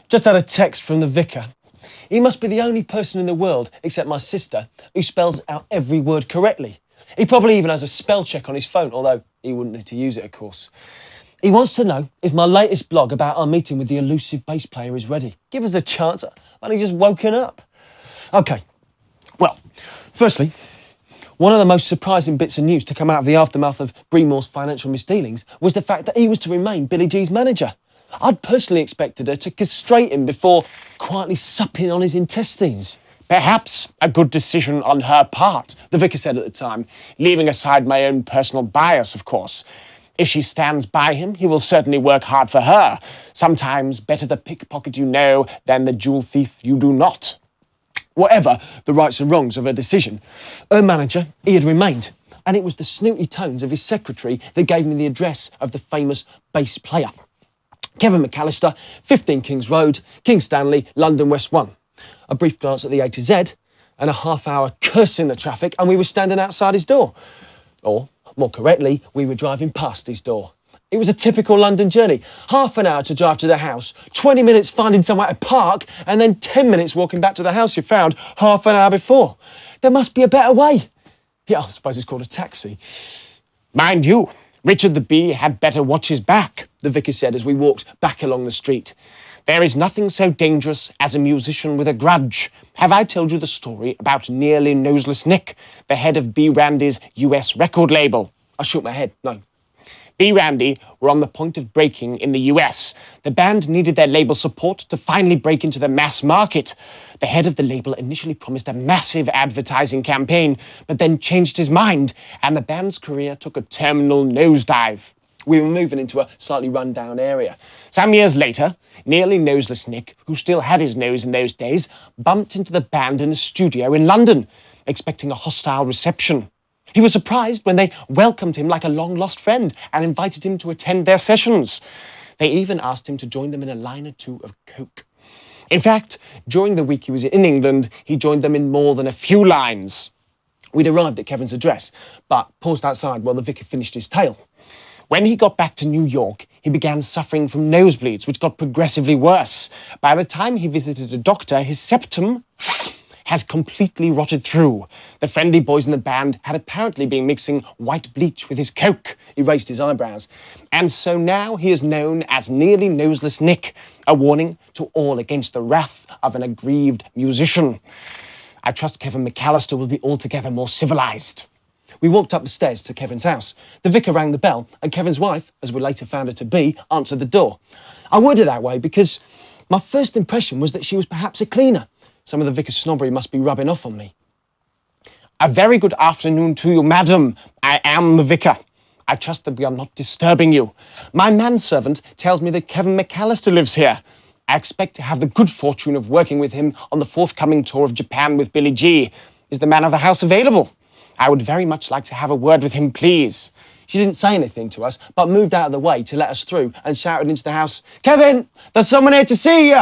Just had a text from the vicar. He must be the only person in the world, except my sister, who spells out every word correctly. He probably even has a spell check on his phone, although he wouldn't need to use it, of course. He wants to know if my latest blog about our meeting with the elusive bass player is ready. Give us a chance. I've only just woken up. OK, well, firstly, one of the most surprising bits of news to come out of the aftermath of Bremore's financial misdealings was the fact that he was to remain Billy G's manager. I'd personally expected her to castrate him before quietly supping on his intestines. Perhaps a good decision on her part, the vicar said at the time, leaving aside my own personal bias, of course. If she stands by him, he will certainly work hard for her. Sometimes better the pickpocket you know than the jewel thief you do not. Whatever the rights and wrongs of her decision, her manager, he had remained. And it was the snooty tones of his secretary that gave me the address of the famous bass player. Kevin McAllister, 15 Kings Road, King Stanley, London West 1. A brief glance at the A to Z, and a half-hour curse in the traffic, and we were standing outside his door. Or, more correctly, we were driving past his door. It was a typical London journey. Half an hour to drive to the house, 20 minutes finding somewhere to park, and then 10 minutes walking back to the house you found half an hour before. There must be a better way. Yeah, I suppose it's called a taxi. Mind you, Richard the Bee had better watch his back, the vicar said as we walked back along the street. There is nothing so dangerous as a musician with a grudge. Have I told you the story about Nearly Noseless Nick, the head of B. Randy's US record label? I shook my head, no. B. Randy were on the point of breaking in the US. The band needed their label support to finally break into the mass market. The head of the label initially promised a massive advertising campaign, but then changed his mind, and the band's career took a terminal nosedive. We were moving into a slightly run-down area. Some years later, Nearly Noseless Nick, who still had his nose in those days, bumped into the band in a studio in London, expecting a hostile reception. He was surprised when they welcomed him like a long-lost friend and invited him to attend their sessions. They even asked him to join them in a line or two of coke. In fact, during the week he was in England, he joined them in more than a few lines. We'd arrived at Kevin's address, but paused outside while the vicar finished his tale. When he got back to New York, he began suffering from nosebleeds, which got progressively worse. By the time he visited a doctor, his septum had completely rotted through. The friendly boys in the band had apparently been mixing white bleach with his coke. He raised his eyebrows. And so now he is known as Nearly Noseless Nick, a warning to all against the wrath of an aggrieved musician. I trust Kevin McAllister will be altogether more civilised. We walked up the stairs to Kevin's house. The vicar rang the bell, and Kevin's wife, as we later found her to be, answered the door. I worded that way because my first impression was that she was perhaps a cleaner. Some of the vicar's snobbery must be rubbing off on me. A very good afternoon to you, madam. I am the vicar. I trust that we are not disturbing you. My manservant tells me that Kevin McAllister lives here. I expect to have the good fortune of working with him on the forthcoming tour of Japan with Billy G. Is the man of the house available? I would very much like to have a word with him, please. She didn't say anything to us, but moved out of the way to let us through and shouted into the house, "Kevin, there's someone here to see you!"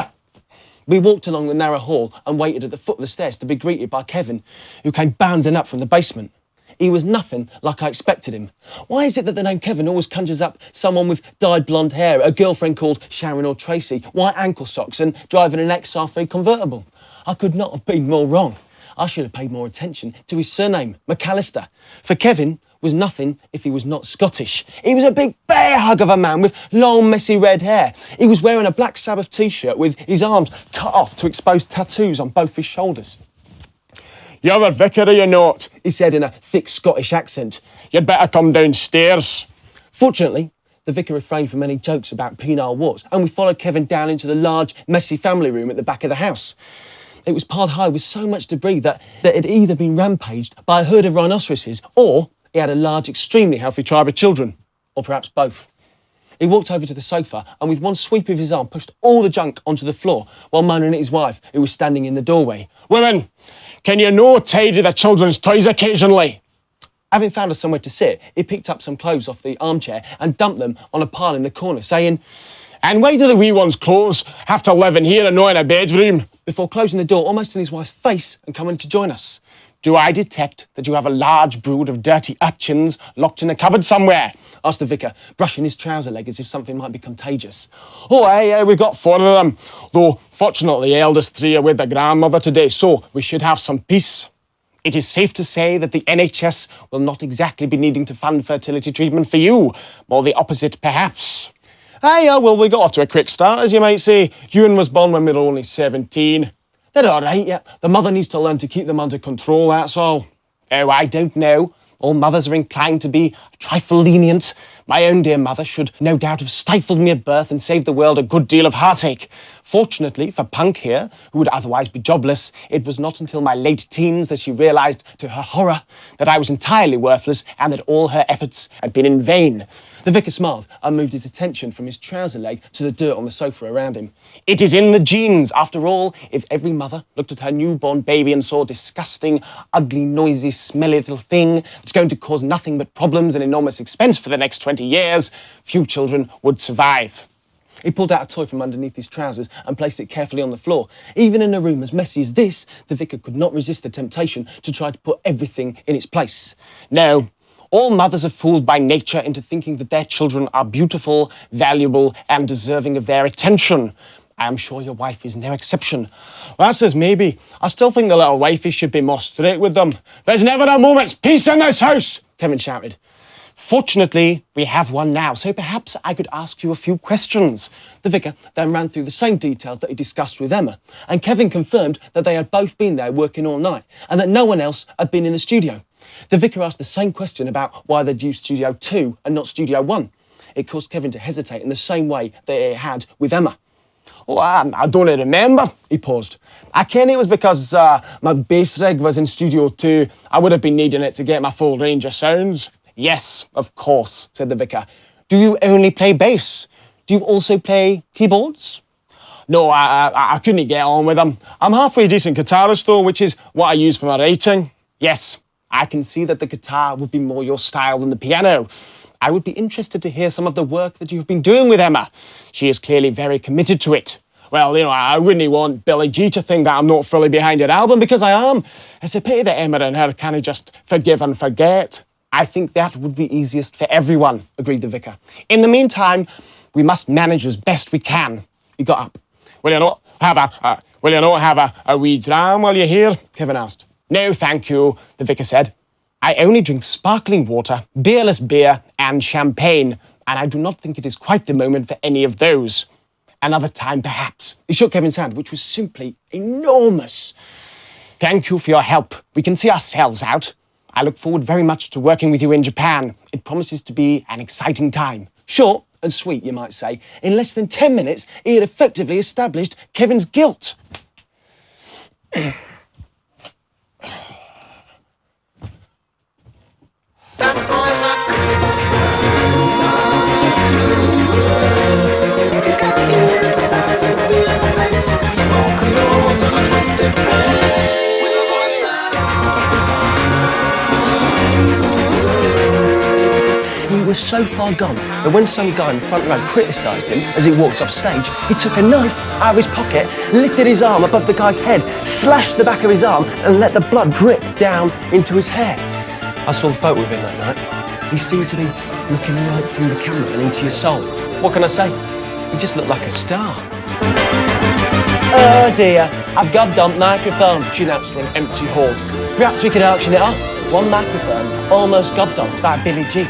We walked along the narrow hall and waited at the foot of the stairs to be greeted by Kevin, who came bounding up from the basement. He was nothing like I expected him. Why is it that the name Kevin always conjures up someone with dyed blonde hair, a girlfriend called Sharon or Tracy, white ankle socks and driving an XR3 convertible? I could not have been more wrong. I should have paid more attention to his surname, McAllister. For Kevin was nothing if he was not Scottish. He was a big bear hug of a man with long, messy red hair. He was wearing a Black Sabbath t-shirt with his arms cut off to expose tattoos on both his shoulders. "You're the vicar, are you not?" he said in a thick Scottish accent. "You'd better come downstairs." Fortunately, the vicar refrained from any jokes about penile warts, and we followed Kevin down into the large, messy family room at the back of the house. It was piled high with so much debris that it had either been rampaged by a herd of rhinoceroses, or he had a large, extremely healthy tribe of children, or perhaps both. He walked over to the sofa and with one sweep of his arm pushed all the junk onto the floor while moaning at his wife, who was standing in the doorway. "Women, can you no tidy the children's toys occasionally?" Having found us somewhere to sit, he picked up some clothes off the armchair and dumped them on a pile in the corner, saying, "And why do the wee ones' clothes have to live in here and not in a bedroom?" before closing the door almost in his wife's face and coming to join us. Do I detect that you have a large brood of dirty urchins locked in a cupboard somewhere? Asked the vicar, brushing his trouser leg as if something might be contagious. Oh, aye, we've got 4 of them. Though, fortunately, the eldest 3 are with their grandmother today, so we should have some peace. It is safe to say that the NHS will not exactly be needing to fund fertility treatment for you. More the opposite, perhaps. Aye, well, we got off to a quick start, as you might say. Ewan was born when we were only 17. They're all right, yeah. The mother needs to learn to keep them under control, that's all. Oh, I don't know. All mothers are inclined to be a trifle lenient. My own dear mother should no doubt have stifled me at birth and saved the world a good deal of heartache. Fortunately for Punk here, who would otherwise be jobless, it was not until my late teens that she realised, to her horror, that I was entirely worthless and that all her efforts had been in vain. The vicar smiled and moved his attention from his trouser leg to the dirt on the sofa around him. It is in the genes. After all, if every mother looked at her newborn baby and saw a disgusting, ugly, noisy, smelly little thing that's going to cause nothing but problems and enormous expense for the next 20 years, few children would survive. He pulled out a toy from underneath his trousers and placed it carefully on the floor. Even in a room as messy as this, the vicar could not resist the temptation to try to put everything in its place. No. All mothers are fooled by nature into thinking that their children are beautiful, valuable, and deserving of their attention. I am sure your wife is no exception. Well, that says maybe. I still think the little wifey should be more straight with them. There's never a moment's peace in this house, Kevin shouted. Fortunately, we have one now, so perhaps I could ask you a few questions. The vicar then ran through the same details that he discussed with Emma, and Kevin confirmed that they had both been there working all night and that no one else had been in the studio. The vicar asked the same question about why they'd used Studio 2 and not Studio 1. It caused Kevin to hesitate in the same way that it had with Emma. Oh, I don't remember. He paused. I ken it was because my bass rig was in Studio 2. I would have been needing it to get my full range of sounds. Yes, of course, said the vicar. Do you only play bass? Do you also play keyboards? No, I couldn't get on with them. I'm halfway decent guitarist though, which is what I use for my writing. Yes, I can see that the guitar would be more your style than the piano. I would be interested to hear some of the work that you've been doing with Emma. She is clearly very committed to it. Well, I wouldn't want Billy G to think that I'm not fully behind her album, because I am. It's a pity that Emma and her can't just forgive and forget. I think that would be easiest for everyone, agreed the vicar. In the meantime, we must manage as best we can. He got up. Will you not have a wee dram while you're here? Kevin asked. No, thank you, the vicar said. I only drink sparkling water, beerless beer, and champagne, and I do not think it is quite the moment for any of those. Another time, perhaps. He shook Kevin's hand, which was simply enormous. Thank you for your help. We can see ourselves out. I look forward very much to working with you in Japan. It promises to be an exciting time. Short and sweet, you might say. In less than 10 minutes, he had effectively established Kevin's guilt. That boy's not cool, not so cool. He's got ears the size of diamonds, vocals on a twisted face, with a voice that He was so far gone that when some guy in the front row criticised him as he walked off stage, he took a knife out of his pocket, lifted his arm above the guy's head, slashed the back of his arm and let the blood drip down into his hair. I saw a photo of him that night. He seemed to be looking right through the camera and into your soul. What can I say? He just looked like a star. Oh dear, I've gobdumped microphone, she announced to an empty hall. Perhaps we could auction it off. One microphone, almost gobdumped by Billy G.